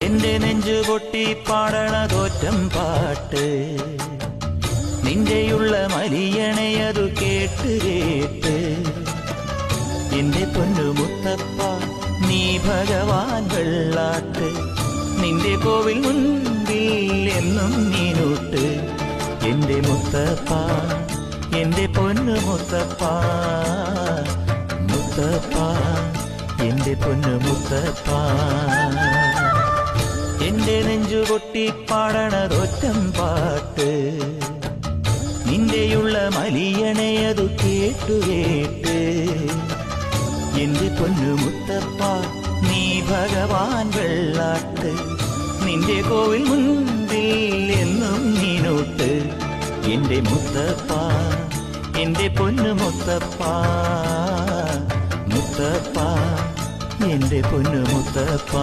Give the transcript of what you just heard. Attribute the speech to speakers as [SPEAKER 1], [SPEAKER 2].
[SPEAKER 1] എന്റെ നെഞ്ചു പൊട്ടി പാടണതോറ്റം പാട്ട് നിന്റെയുള്ള മലിയണയതു കേട്ട് കേട്ട് എന്റെ പൊന്നു മുത്തപ്പ നീ ഭഗവാൻ വെള്ളാട്ട് നിന്റെ കോവിൽ മുൻപിൽ എന്നും നീനൂട്ട് എന്റെ മുത്തപ്പ എന്റെ പൊന്നു മുത്തപ്പ മുത്തപ്പ എന്റെ പൊന്നു മുത്തപ്പ എന്റെ നെഞ്ചു പൊട്ടി പാടണതൊറ്റം പാട്ട് നിന്റെയുള്ള മലിയണയതു കേട്ടു കേട്ട് എന്റെ പൊന്നു മുത്തപ്പ നീ ഭഗവാൻ വെള്ളാട്ട് നിന്റെ കോവിൽ മുൻപിൽ എന്നും നീനൂട്ട് എന്റെ മുത്തപ്പ എന്റെ പൊന്നു മുത്തപ്പ മുത്തപ്പ എന്റെ പൊന്നു മുത്തപ്പ